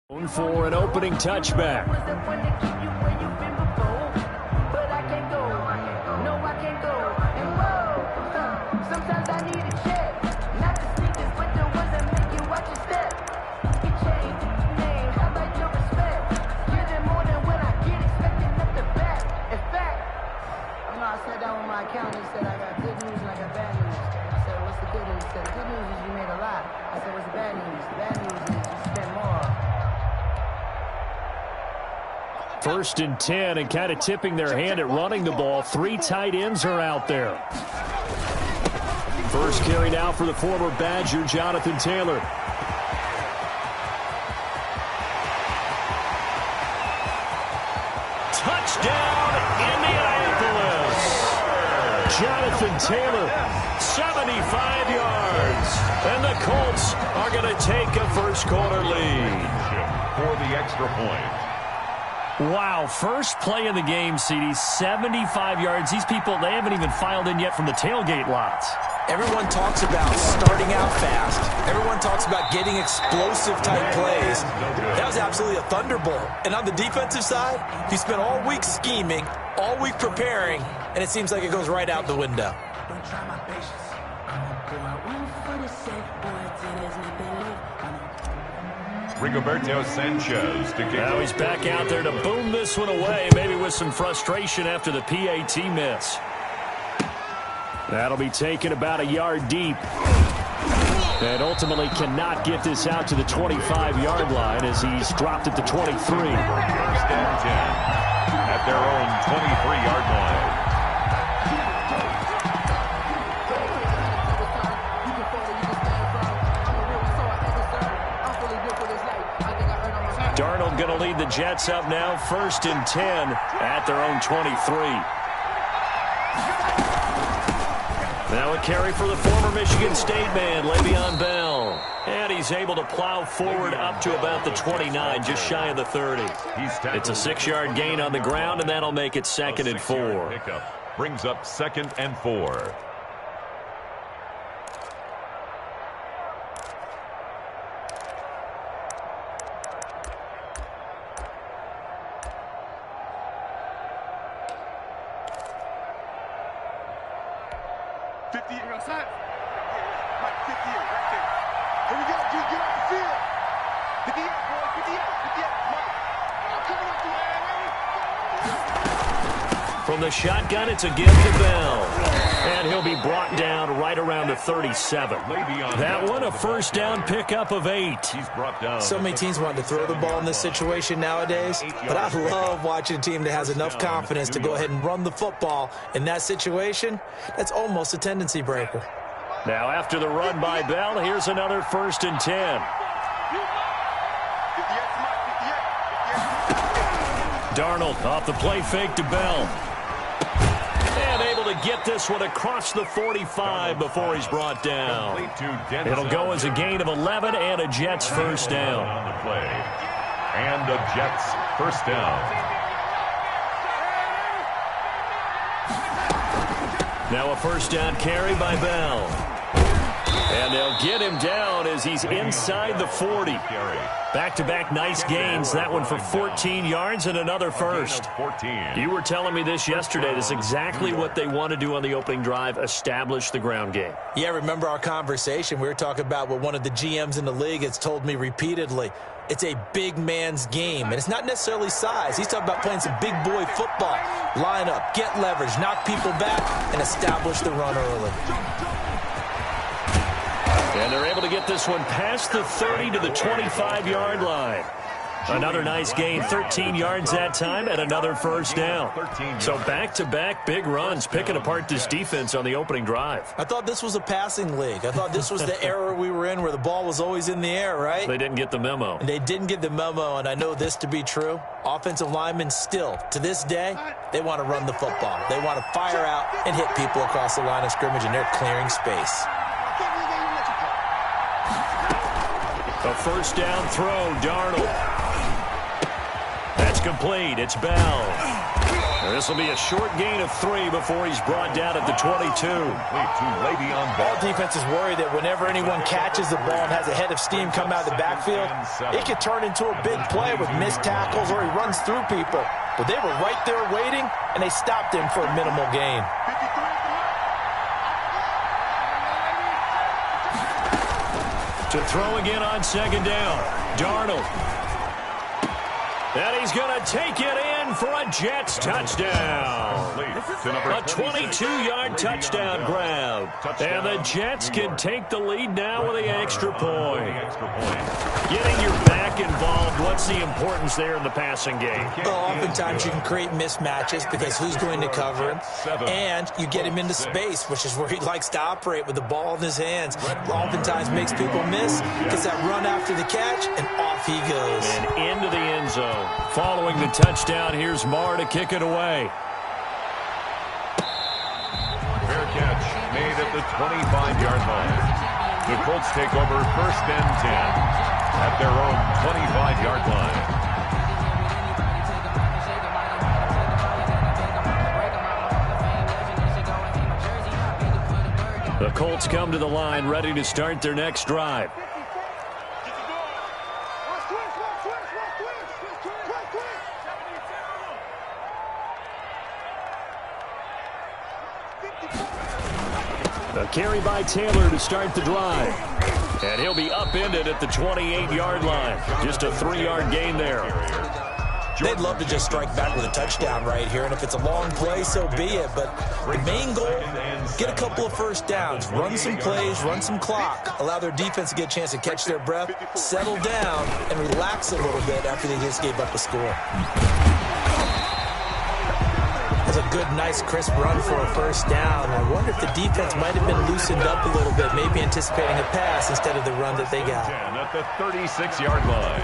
For an opening touchback. Sometimes I need a check, not the sneakers, but the ones that make you watch your step. You change your name, I like your respect. Giving more than when I get expecting up the back. In fact, I sat down with my accountant. He said I got good news and I got bad news. I said, what's the good news? He said, the good news is you made a lot. I said, what's the bad news? The bad news is you spent more. First and 10, and kind of tipping their hand at running the ball. 3 tight ends are out there. First carry now for the former Badger, Jonathan Taylor. Touchdown, Indianapolis! Jonathan Taylor, 75 yards. And the Colts are going to take a first-quarter lead. For the extra point. Wow, first play in the game, CD, 75 yards. These people, they haven't even filed in yet from the tailgate lots. Everyone talks about starting out fast. Everyone talks about getting explosive-type plays. That was absolutely a thunderbolt. And on the defensive side, he spent all week scheming, all week preparing, and it seems like it goes right out the window. Don't try my patience. For the sake, there's nothing left. Rigoberto Sanchez to kick. Now he's back out there to boom this one away, maybe with some frustration after the PAT miss. That'll be taken about a yard deep. And ultimately cannot get this out to the 25-yard line as he's dropped at the 23. First and 10 at their own 23-yard line. Darnold going to lead the Jets up now, first and 10 at their own 23. Now a carry for the former Michigan State man, Le'Veon Bell. And he's able to plow forward up to about the 29, just shy of the 30. It's a 6-yard gain on the ground, and that'll make it 2nd and 4. Pickup brings up 2nd and 4. From the shotgun, it's a give to Bell. And he'll be brought down right around the 37. That one, a first down pickup of 8. He's brought down. So many teams want to throw the ball in this situation nowadays, but I love watching a team that has enough confidence to go ahead and run the football. In that situation, that's almost a tendency breaker. Now after the run by Bell, here's another first and 10. Darnold off the play fake to Bell. And able to get this one across the 45 before he's brought down. It'll go as a gain of 11 and a Jets first down. On the play. And a Jets first down. Now a first down carry by Bell. And they'll get him down as he's inside the 40. Back-to-back nice gains. That one for 14 yards and another first. You were telling me this yesterday. This is exactly what they want to do on the opening drive, establish the ground game. Yeah, remember our conversation? We were talking about what one of the GMs in the league has told me repeatedly. It's a big man's game, and it's not necessarily size. He's talking about playing some big boy football. Line up, get leverage, knock people back, and establish the run early. And they're able to get this one past the 30 to the 25-yard line. Another nice gain, 13 yards that time, and another first down. So back-to-back big runs, picking apart this defense on the opening drive. I thought this was a passing league. I thought this was the era we were in where the ball was always in the air, right? They didn't get the memo. And they didn't get the memo, and I know this to be true. Offensive linemen still, to this day, they want to run the football. They want to fire out and hit people across the line of scrimmage, and they're clearing space. A first down throw, Darnold. That's complete. It's Bell. This will be a short gain of 3 before he's brought down at the 22. All defenses worry that whenever anyone catches the ball and has a head of steam come out of the backfield, it could turn into a big play with missed tackles or he runs through people. But they were right there waiting, and they stopped him for a minimal gain. To throw again on second down. Darnold. And he's going to take it in for a Jets touchdown. A 22-yard touchdown grab. And the Jets can take the lead now with the extra point. Getting your back involved, what's the importance there in the passing game? Well, oftentimes you can create mismatches because who's going to cover him? And you get him into space, which is where he likes to operate with the ball in his hands. Oftentimes makes people miss, gets that run after the catch, and off he goes. And into the end zone. Following the touchdown, here's Marr to kick it away. Fair catch made at the 25-yard line. The Colts take over 1st and 10 at their own 25-yard line. The Colts come to the line ready to start their next drive. A carry by Taylor to start the drive. And he'll be upended at the 28-yard line. Just a 3-yard gain there. They'd love to just strike back with a touchdown right here, and if it's a long play, so be it. But the main goal, get a couple of first downs, run some plays, run some clock, allow their defense to get a chance to catch their breath, settle down, and relax a little bit after they just gave up a score. That's a good, nice, crisp run for a first down. I wonder if the defense might have been loosened up a little bit, maybe anticipating a pass instead of the run that they got. At the 36-yard line.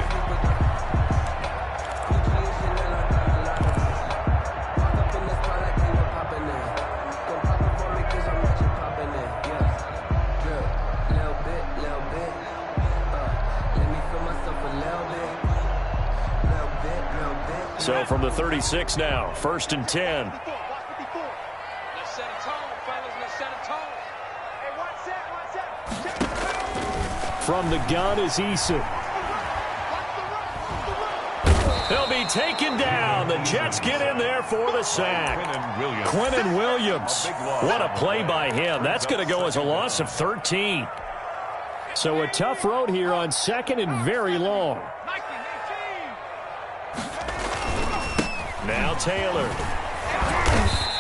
So from the 36 now, 1st and 10. Let's set a tone, fellas. Let's set a tone. Hey, one set. From the gun is Eason. He'll be taken down. The Jets get in there for the sack. Quinnen Williams. What a play by him. That's going to go as a loss of 13. So a tough road here on 2nd and very long. Now Taylor.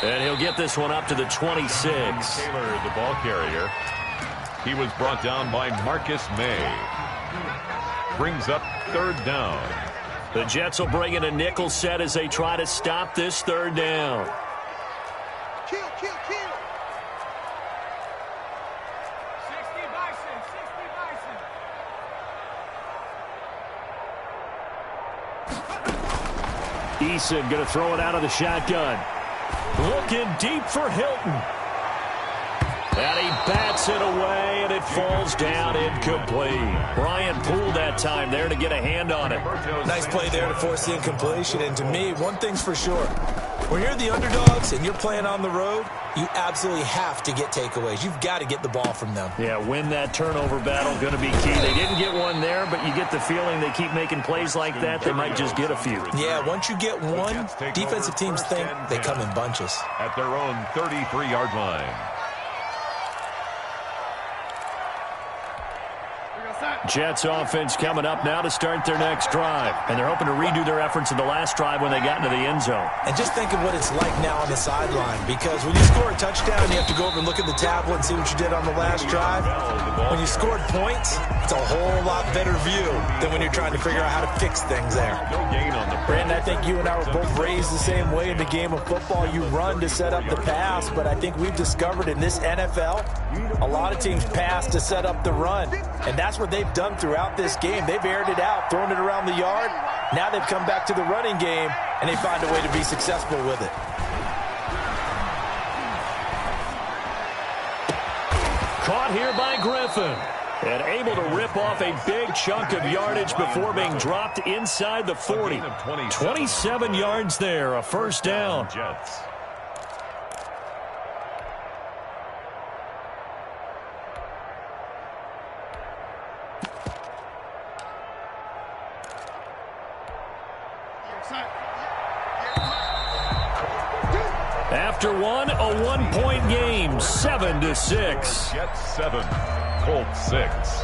And he'll get this one up to the 26. Taylor, the ball carrier. He was brought down by Marcus May. Brings up 3rd down. The Jets will bring in a nickel set as they try to stop this 3rd down. Kill. 60 Bison. Eason going to throw it out of the shotgun. Looking deep for Hilton. And he bats it away, and it falls down incomplete. Brian Poole that time there to get a hand on it. Nice play there to force the incompletion. And to me, one thing's for sure. When you're the underdogs and you're playing on the road, you absolutely have to get takeaways. You've got to get the ball from them. Yeah, win that turnover battle, going to be key. They didn't get one there, but you get the feeling they keep making plays like that, they might just get a few. Yeah, once you get one, defensive teams think they come in bunches. At their own 33-yard line. Jets offense coming up now to start their next drive. And they're hoping to redo their efforts in the last drive when they got into the end zone. And just think of what it's like now on the sideline. Because when you score a touchdown, you have to go over and look at the tablet and see what you did on the last drive. When you scored points, it's a whole lot better view than when you're trying to figure out how to fix things there. No gain on the Brandon, I think you and I were both raised the same way in the game of football. You run to set up the pass, but I think we've discovered in this NFL, a lot of teams pass to set up the run. And that's what they've done throughout this game. They've aired it out, thrown it around the yard. Now they've come back to the running game, and they find a way to be successful with it. Caught here by Griffin. And able to rip off a big chunk of yardage before being dropped inside the 40. 27 yards there, a first down. Jets. After one, a one-point game, 7-6. Jets 7, Colts 6.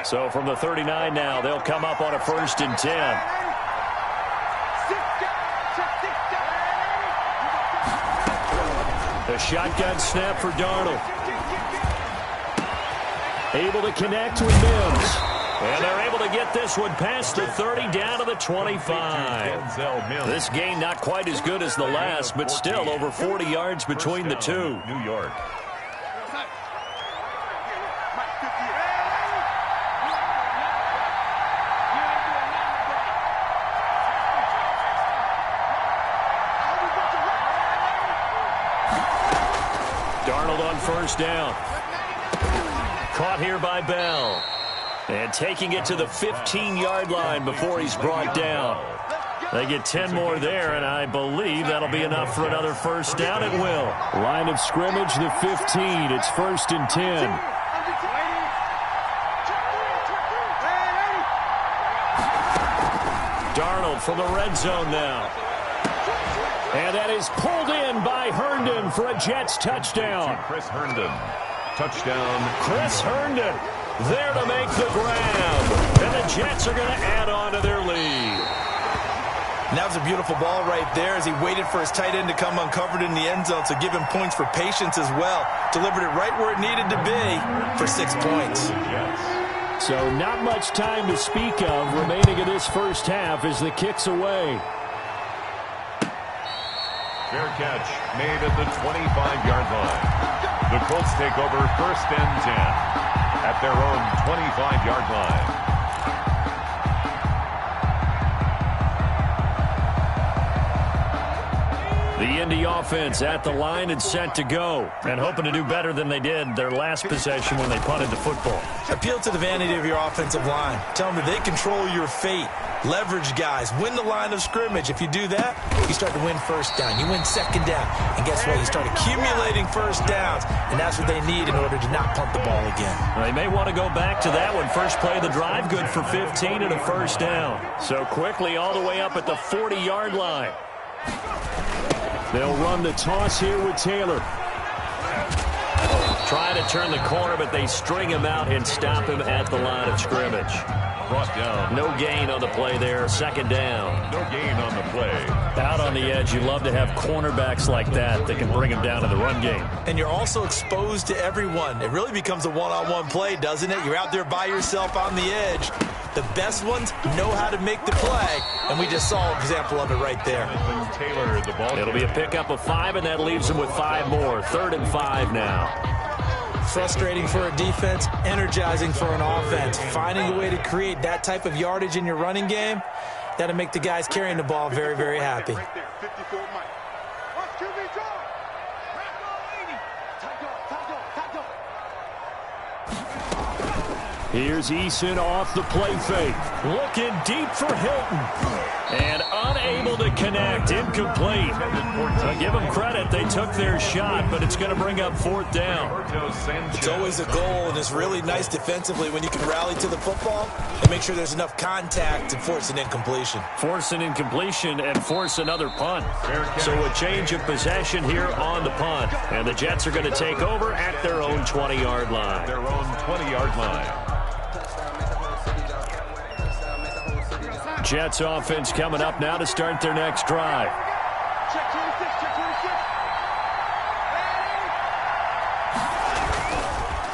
So from the 39 now, they'll come up on a 1st and 10. The shotgun snap for Darnold. Able to connect with Mims. And they're able to get this one past the 30 down to the 25. This game not quite as good as the last, but still over 40 yards between the two. New York. Darnold on 1st down. Caught here by Bell. And taking it to the 15-yard line before he's brought down. They get 10 more there, and I believe that'll be enough for another first down. It will. Line of scrimmage, the 15. It's 1st and 10. Darnold from the red zone now. And that is pulled in by Herndon for a Jets touchdown. Chris Herndon. Touchdown. Chris Herndon there to make the grab. And the Jets are going to add on to their lead. And that was a beautiful ball right there as he waited for his tight end to come uncovered in the end zone, so give him points for patience as well. Delivered it right where it needed to be for 6 points. So not much time to speak of remaining in this first half as the kick's away. Fair catch made at the 25-yard line. The Colts take over 1st and 10 at their own 25-yard line. The Indy offense at the line and set to go, and hoping to do better than they did their last possession when they punted the football. Appeal to the vanity of your offensive line. Tell them that they control your fate. Leverage guys. Win the line of scrimmage. If you do that, you start to win 1st down. You win 2nd down. And guess what? You start accumulating 1st downs, and that's what they need in order to not punt the ball again. They may want to go back to that one. First play of the drive, good for 15 and a 1st down. So quickly all the way up at the 40-yard line. They'll run the toss here with Taylor. Trying to turn the corner, but they string him out and stop him at the line of scrimmage. Brought down. No gain on the play there. 2nd down. No gain on the play. Out on the edge, you love to have cornerbacks like that can bring him down in the run game. And you're also exposed to everyone. It really becomes a one-on-one play, doesn't it? You're out there by yourself on the edge. The best ones know how to make the play, and we just saw an example of it right there. Taylor, the ball. It'll be a pickup of 5, and that leaves them with 5 more. 3rd and 5 now. Frustrating for a defense, energizing for an offense. Finding a way to create that type of yardage in your running game, that'll make the guys carrying the ball very, very happy. Here's Eason off the play fake. Looking deep for Hilton. And unable to connect. Incomplete. So give them credit. They took their shot, but it's going to bring up 4th down. It's always a goal, and it's really nice defensively when you can rally to the football and make sure there's enough contact to force an incompletion. Force an incompletion and force another punt. So a change of possession here on the punt. And the Jets are going to take over at their own 20-yard line. Their own 20-yard line. Jets offense coming up now to start their next drive. Check 26, check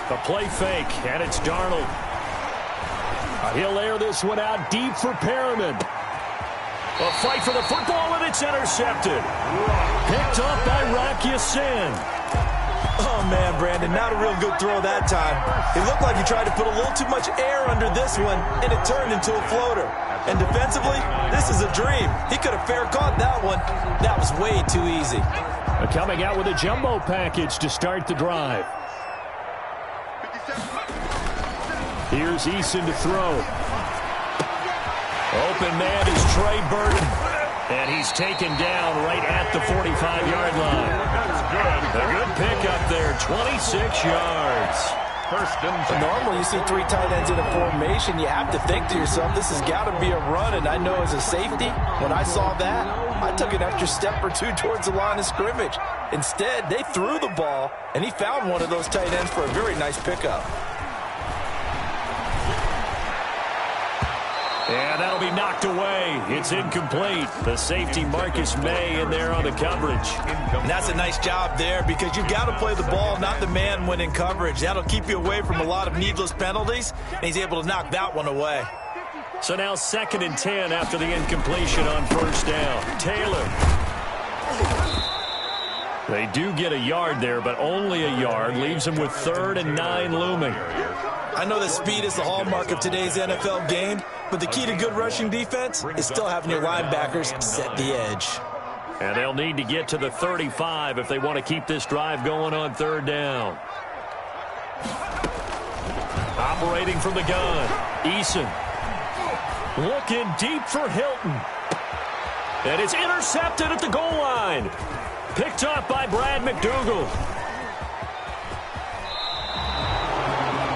26. A play fake, and it's Darnold. He'll air this one out deep for Perriman. A fight for the football, and it's intercepted. Picked up by Rock Ya-Sin. Oh, man, Brandon, not a real good throw that time. It looked like he tried to put a little too much air under this one, and it turned into a floater. And defensively, this is a dream. He could have fair caught that one. That was way too easy. Coming out with a jumbo package to start the drive. Here's Eason to throw. Open man is Trey Burton. And he's taken down right at the 45-yard line. A good pickup there, 26 yards. First and 10. Normally, you see 3 tight ends in a formation, you have to think to yourself, this has got to be a run. And I know as a safety, when I saw that, I took an extra step or two towards the line of scrimmage. Instead, they threw the ball, and he found one of those tight ends for a very nice pickup. And that'll be knocked away. It's incomplete. The safety Marcus May in there on the coverage. And that's a nice job there because you've got to play the ball, not the man when in coverage. That'll keep you away from a lot of needless penalties, and he's able to knock that one away. So now 2nd and 10 after the incompletion on first down. Taylor. They do get a yard there, but only a yard. Leaves them with 3rd and 9 looming. I know that speed is the hallmark of today's NFL game, but the key to good rushing defense is still having your linebackers set the edge. And they'll need to get to the 35 if they want to keep this drive going on 3rd down. Operating from the gun, Eason. Looking deep for Hilton. And it's intercepted at the goal line. Picked up by Brad McDougald.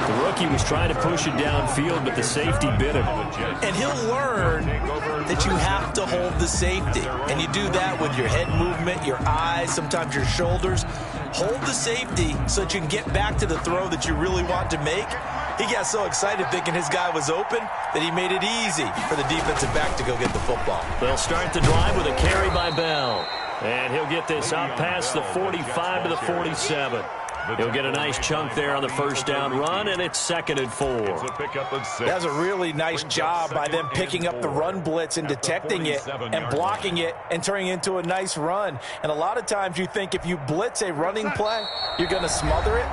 The rookie was trying to push it downfield, but the safety bit him. And he'll learn that you have to hold the safety. And you do that with your head movement, your eyes, sometimes your shoulders. Hold the safety so that you can get back to the throw that you really want to make. He got so excited thinking his guy was open that he made it easy for the defensive back to go get the football. They'll start the drive with a carry by Bell. And he'll get this up past the 45 to the 47. He'll get a nice chunk there on the first down run, and it's 2nd and 4. That's a really nice job by them picking up the run blitz and detecting it and blocking it and turning it into a nice run. And a lot of times you think if you blitz a running play, you're going to smother it.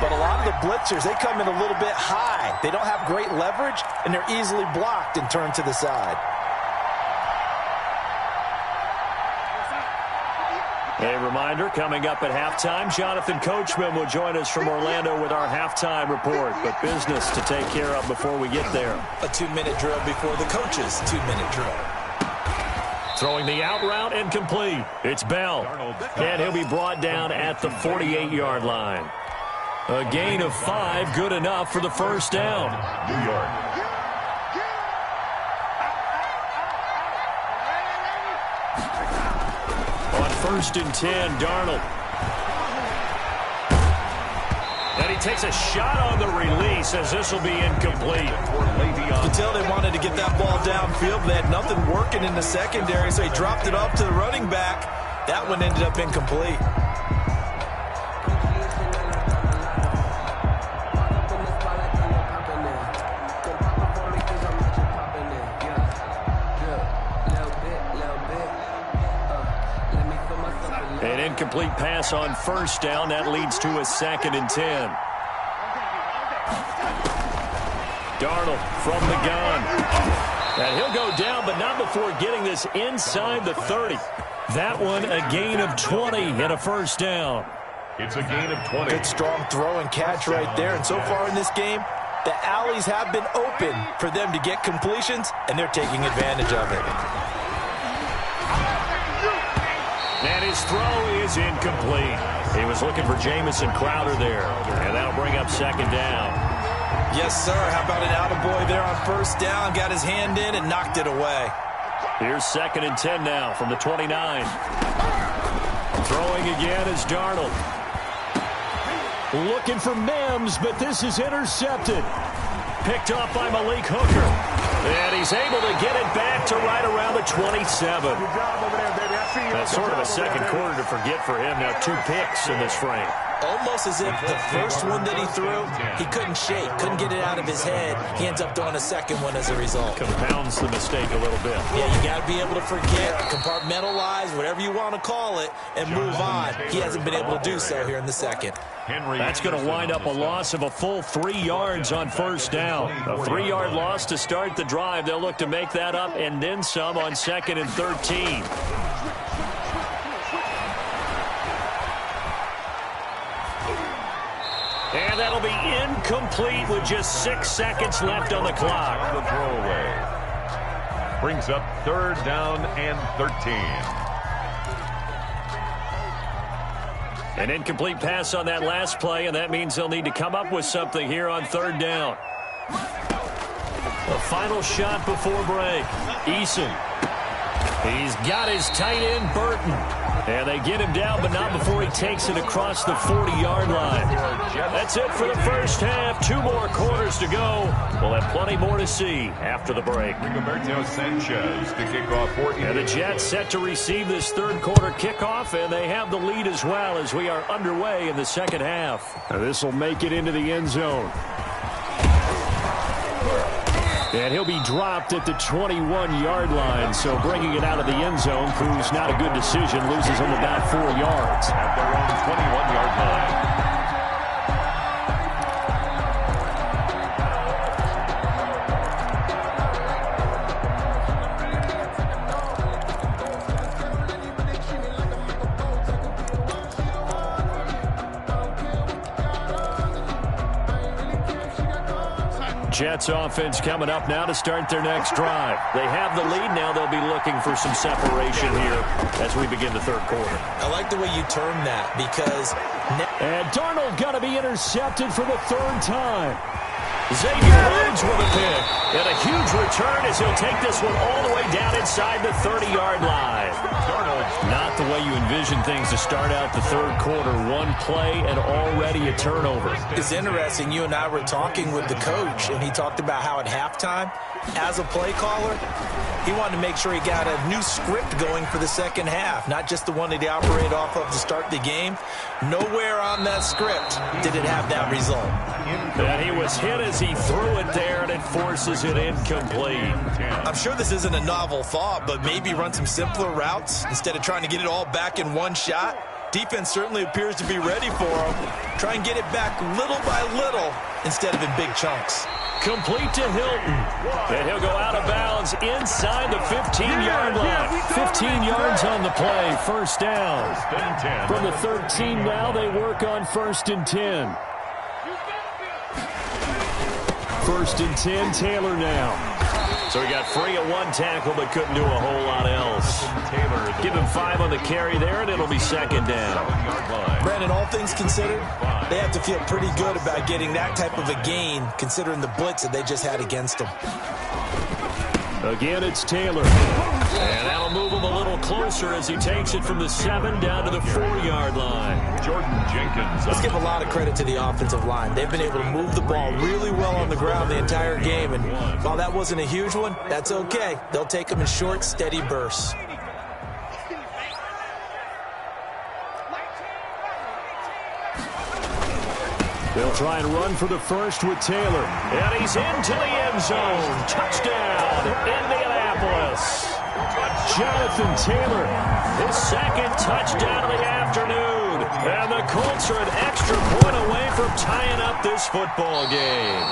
But a lot of the blitzers, they come in a little bit high. They don't have great leverage, and they're easily blocked and turned to the side. A reminder, coming up at halftime, Jonathan Coachman will join us from Orlando with our halftime report. But business to take care of before we get there. A 2-minute drill before the coach's 2-minute drill. Throwing the out route incomplete. It's Bell. And he'll be brought down at the 48-yard line. A gain of 5, good enough for the first down. New York. On 1st and 10, Darnold. And he takes a shot on the release as this will be incomplete. You can tell they wanted to get that ball downfield. They had nothing working in the secondary, so he dropped it off to the running back. That one ended up incomplete. An incomplete pass on first down. That leads to a 2nd and 10. Darnold from the gun. And he'll go down, but not before getting this inside the 30. That one a gain of 20 and a first down. It's a gain of 20. Good strong throw and catch right there. And so far in this game, the alleys have been open for them to get completions, and they're taking advantage of it. And his throw is incomplete. He was looking for Jamison Crowder there. And that'll bring up 2nd down. Yes, sir. How about an attaboy there on first down? Got his hand in and knocked it away. Here's 2nd and 10 now from the 29. Throwing again is Darnold. Looking for Mims, but this is intercepted. Picked up by Malik Hooker. And he's able to get it back to right around the 27. That's sort of a second quarter to forget for him. Now 2 picks in this frame. Almost as if the first one that he threw, he couldn't shake, couldn't get it out of his head. He ends up throwing a second one as a result. Compounds the mistake a little bit. Yeah, you got to be able to forget, compartmentalize, whatever you want to call it, and move on. He hasn't been able to do so here in the second. That's going to wind up a loss of a full 3 yards on first down. A 3-yard loss to start the drive. They'll look to make that up and then some on 2nd and 13. And that'll be incomplete with just 6 seconds left on the clock. The throwaway brings up 3rd down and 13. An incomplete pass on that last play, and that means they'll need to come up with something here on 3rd down. A final shot before break. Eason. He's got his tight end, Burton. And they get him down, but not before he takes it across the 40-yard line. That's it for the first half. 2 more quarters to go. We'll have plenty more to see after the break. Rigoberto Sanchez to kick off for And the Jets set to receive this 3rd quarter kickoff, and they have the lead as well as we are underway in the second half. This will make it into the end zone. And he'll be dropped at the 21-yard line, so bringing it out of the end zone proves not a good decision. Loses him about 4 yards. at their own 21-yard line. Jets offense coming up now to start their next drive. They have the lead now. They'll be looking for some separation here as we begin the 3rd quarter. I like the way you term that because... And Darnold going to be intercepted for the 3rd time. Xavier Rhodes with a pick. And a huge return as he'll take this one all the way down inside the 30-yard line. Not the way you envision things to start out the 3rd quarter. 1 play and already a turnover. It's interesting. You and I were talking with the coach, and he talked about how at halftime, as a play caller, he wanted to make sure he got a new script going for the second half, not just the one that he operated off of to start the game. Nowhere on that script did it have that result. And he was hit as he threw it there, and it forces it incomplete. I'm sure this isn't a novel thought, but maybe run some simpler routes instead of trying to get it all back in one shot. Defense certainly appears to be ready for him. Try and get it back little by little instead of in big chunks. Complete to Hilton. And he'll go out of bounds inside the 15-yard line. 15 yards on the play. First down. From the 13 now, they work on 1st and 10. 1st and 10, Taylor now. So he got free of 1 tackle, but couldn't do a whole lot else. Give him 5 on the carry there, and it'll be 2nd down. Brandon, all things considered, they have to feel pretty good about getting that type of a gain, considering the blitz that they just had against them. Again, it's Taylor. And that'll move him a little closer as he takes it from the 7 down to the 4-yard line. Jordan Jenkins. Let's give a lot of credit to the offensive line. They've been able to move the ball really well on the ground the entire game. And while that wasn't a huge one, that's okay. They'll take them in short, steady bursts. They'll try and run for the first with Taylor. And he's into the end zone. Touchdown, Indianapolis. Jonathan Taylor, his 2nd touchdown of the afternoon. And the Colts are an extra point away from tying up this football game.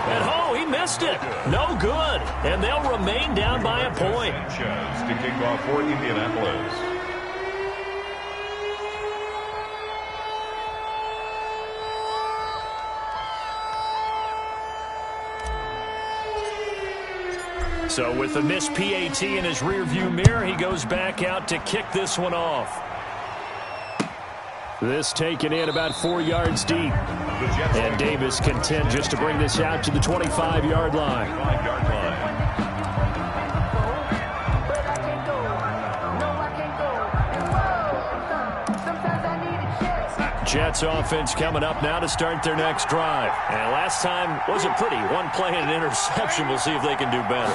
And oh, he missed it. No good. And they'll remain down by a point. Sanchez to kick off for Indianapolis. So with the missed PAT in his rearview mirror, he goes back out to kick this one off. This taken in about 4 yards deep. And Davis content just to bring this out to the 25-yard line. But I can't go. No, I can't go. And whoa, sometimes I need a check. Jets offense coming up now to start their next drive. And last time wasn't pretty. 1 play and an interception. We'll see if they can do better.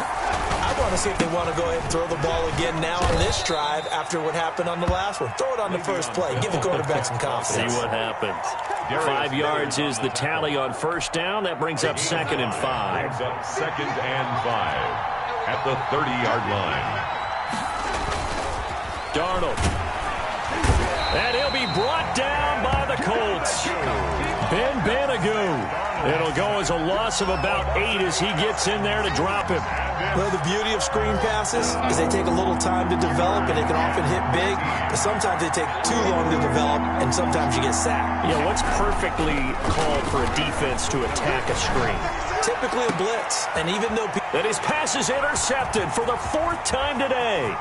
I I want to see if they want to go ahead and throw the ball again now on this drive after what happened on the last one. Throw it on the first play. Give the quarterback some confidence. See what happens. 5 yards is the tally on first down. That brings up 2nd and 5. Brings up 2nd and 5 at the 30-yard line. Darnold. And he'll be brought down by the Colts. Ben Banogu. It'll go as a loss of about 8 as he gets in there to drop him. Well, the beauty of screen passes is they take a little time to develop, and they can often hit big, but sometimes they take too long to develop, and sometimes you get sacked. Yeah, what's perfectly called for a defense to attack a screen? Typically a blitz, and even though... And his pass is intercepted for the 4th time today.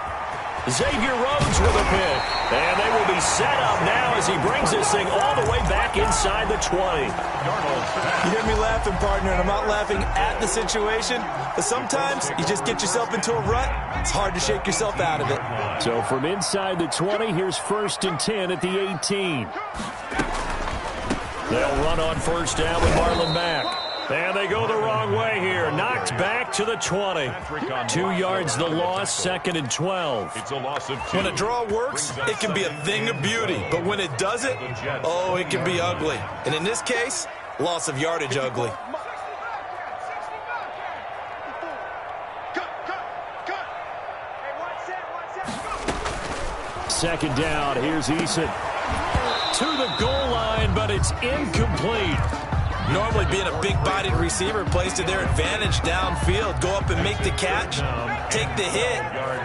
Xavier Rhodes with a pick. And they will be set up now as he brings this thing all the way back inside the 20. You hear me laughing, partner, and I'm not laughing at the situation, but sometimes you just get yourself into a rut. It's hard to shake yourself out of it. So from inside the 20, here's 1st and 10 at the 18. They'll run on first down with Marlon Mack. And they go the wrong way here. Knocked back to the 20. 2 yards the loss, 2nd and 12. It's a loss of 2. When a draw works, it can be a thing of beauty. But when it doesn't, oh, it can be ugly. And in this case, loss of yardage ugly. Second down, here's Eason. To the goal line, but it's incomplete. Normally being a big-bodied receiver plays to their advantage downfield. Go up and make the catch, take the hit,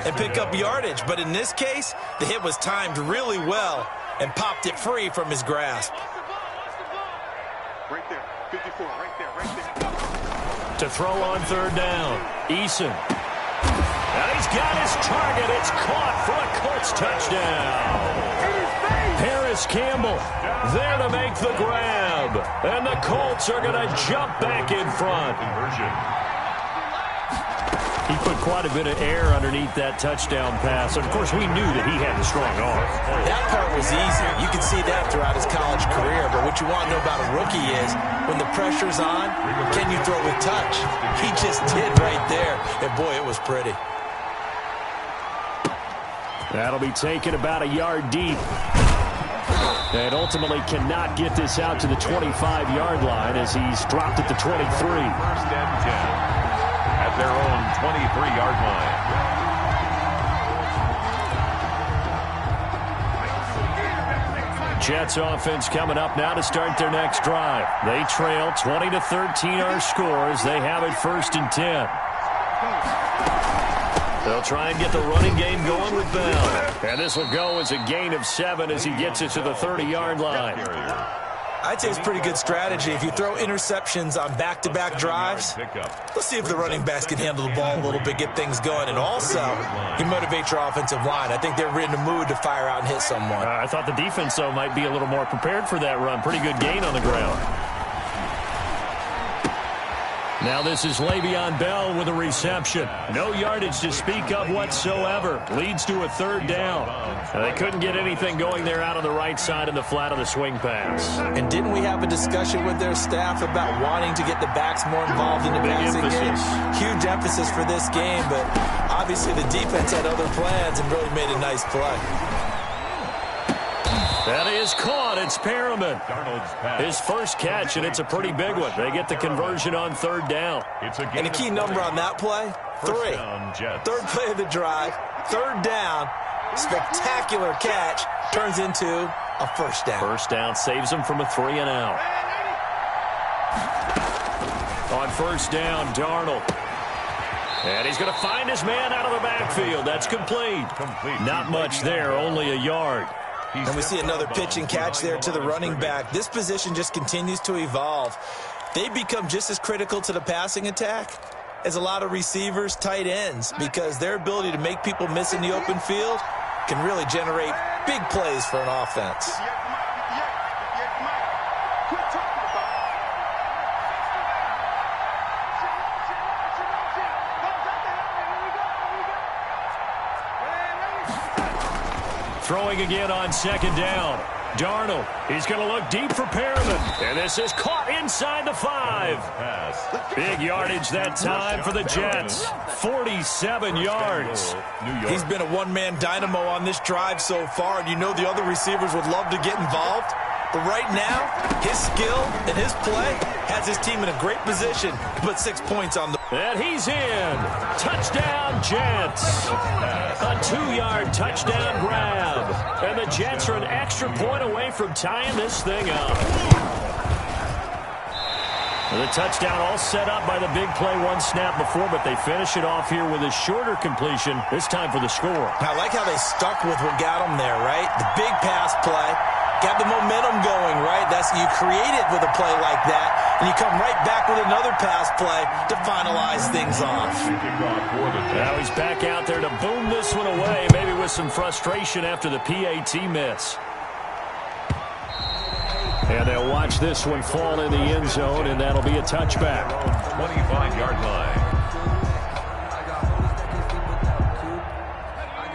and pick up yardage. But in this case, the hit was timed really well and popped it free from his grasp. Right there, 54, right there. To throw on third down, Eason. And he's got his target. It's caught for a Colts touchdown. Harris Campbell there to make the grab. And the Colts are going to jump back in front. He put quite a bit of air underneath that touchdown pass. And, of course, we knew that he had a strong arm. That part was easy. You can see that throughout his college career. But what you want to know about a rookie is when the pressure's on, can you throw with touch? He just did right there. And, boy, it was pretty. That'll be taken about a yard deep. And ultimately cannot get this out to the 25-yard line as he's dropped at the 23. 1st and 10 at their own 23-yard line. Jets offense coming up now to start their next drive. They trail 20-13 our score as they have it 1st and 10. They'll try and get the running game going with Bell. And this will go as a gain of 7 as he gets it to the 30-yard line. I'd say it's pretty good strategy. If you throw interceptions on back-to-back drives, let's see if the running backs can handle the ball a little bit, get things going. And also, you motivate your offensive line. I think they're in the mood to fire out and hit someone. I thought the defense, though, might be a little more prepared for that run. Pretty good gain on the ground. Now this is Le'Veon Bell with a reception. No yardage to speak of whatsoever. Leads to a 3rd down. They couldn't get anything going there out on the right side in the flat of the swing pass. And didn't we have a discussion with their staff about wanting to get the backs more involved in the passing game? Huge emphasis for this game, but obviously the defense had other plans and really made a nice play. That is caught. It's Perriman. His first catch, and it's a pretty big one. They get the conversion on 3rd down. And a key number on that play, 3. 3rd play of the drive, 3rd down, spectacular catch, turns into a 1st down. 1st down saves him from a 3 and out. On 1st down, Darnold. And he's going to find his man out of the backfield. That's complete. Not much there, only a yard. And we see another pitch and catch there to the running back. This position just continues to evolve. They become just as critical to the passing attack as a lot of receivers, tight ends, because their ability to make people miss in the open field can really generate big plays for an offense. Throwing again on 2nd down. Darnold, he's going to look deep for Perriman. And this is caught inside the 5. Big yardage that time for the Jets. 47 yards. He's been a one-man dynamo on this drive so far, and you know the other receivers would love to get involved. But right now, his skill and his play has his team in a great position to put 6 points on the... And he's in. Touchdown, Jets. A 2-yard touchdown grab. And the Jets are an extra point away from tying this thing up. The touchdown all set up by the big play one snap before, but they finish it off here with a shorter completion, this time for the score. I like how they stuck with what got them there, right? The big pass play. Got the momentum going, right? You create it with a play like that, and you come right back with another pass play to finalize things off. Now he's back out there to boom this one away, maybe with some frustration after the PAT miss. And they'll watch this one fall in the end zone, and that'll be a touchback. 25-yard line.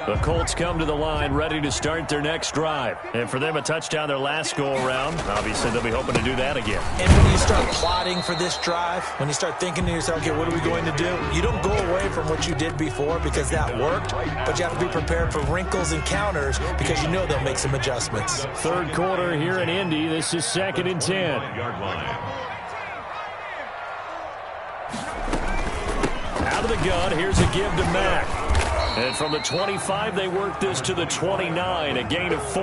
The Colts come to the line ready to start their next drive. And for them, a touchdown their last go-around. Obviously, they'll be hoping to do that again. And when you start plotting for this drive, when you start thinking to yourself, okay, what are we going to do? You don't go away from what you did before because that worked, but you have to be prepared for wrinkles and counters because you know they'll make some adjustments. Third quarter here in Indy. This is 2nd and 10. Yard line. Out of the gun, here's a give to Mack. And from the 25, they work this to the 29, a gain of 4.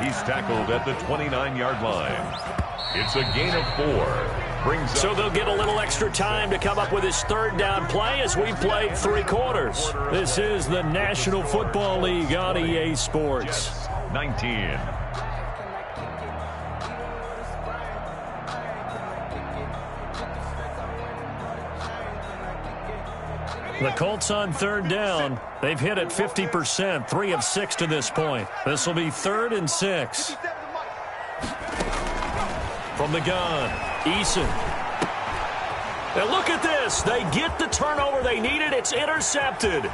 He's tackled at the 29-yard line. It's a gain of 4. Brings So they'll get a little extra time to come up with his third down play as we played 3 quarters. This is the National Football League on EA Sports. 19. The Colts on third down. They've hit it 50%, 3 of 6 to this point. This will be 3rd and 6. From the gun, Eason. And look at this. They get the turnover they needed. It's intercepted.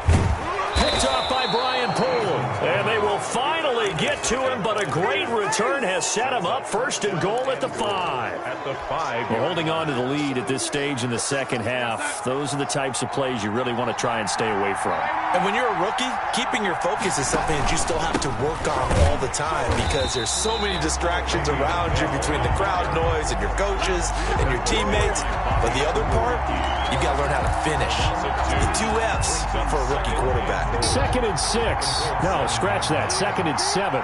Picked off by Brian Poole. And they will finally get to him, but a great return has set him up 1st and goal at the 5. At the 5. We're holding on to the lead at this stage in the second half. Those are the types of plays you really want to try and stay away from. And when you're a rookie, keeping your focus is something that you still have to work on all the time because there's so many distractions around you between the crowd noise and your coaches and your teammates. But the other part, you've got to learn how to finish. The 2 F's for a rookie quarterback. 2nd and 6. No, scratch that. 2nd and 7.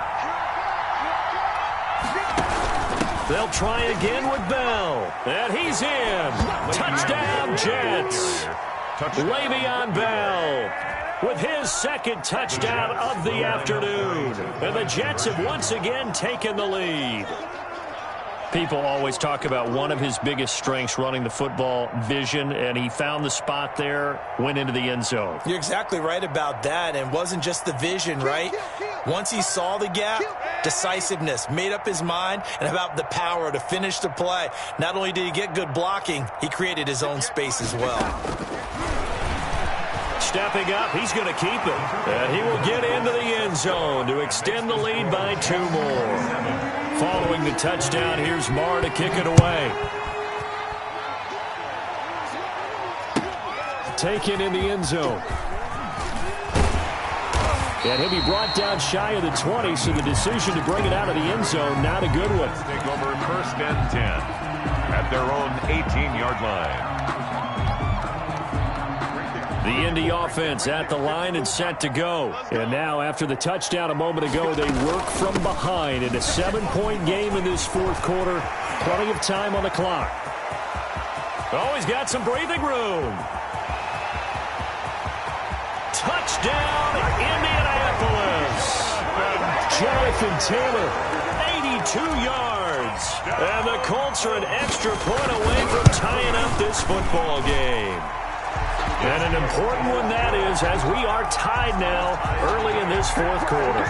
They'll try again with Bell. And he's in. Touchdown, Jets. Le'Veon Bell with his 2nd touchdown of the afternoon. And the Jets have once again taken the lead. People always talk about one of his biggest strengths, running the football, vision, and he found the spot there, went into the end zone. You're exactly right about that, and it wasn't just the vision, right? Once he saw the gap, decisiveness, made up his mind, and about the power to finish the play. Not only did he get good blocking, he created his own space as well. Stepping up, he's going to keep it. And he will get into the end zone to extend the lead by 2 more. Following the touchdown, here's Marr to kick it away. Taken in the end zone. And he'll be brought down shy of the 20, so the decision to bring it out of the end zone, not a good one. Take over 1st and 10 at their own 18-yard line. The Indy offense at the line and set to go. And now, after the touchdown a moment ago, they work from behind in a 7-point game in this 4th quarter. Plenty of time on the clock. Oh, he's got some breathing room. Touchdown, Indianapolis. Jonathan Taylor, 82 yards. And the Colts are an extra point away from tying up this football game. And an important one that is, as we are tied now early in this 4th quarter.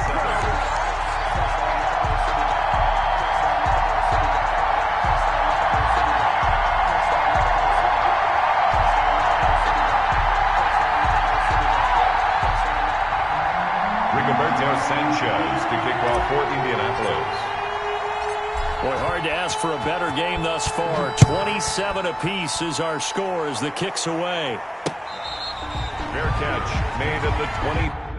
Rigoberto Sanchez to kick kickoff for Indianapolis. Boy, hard to ask for a better game thus far. 27 apiece is our score as the kick's away. Fair catch made at the 20.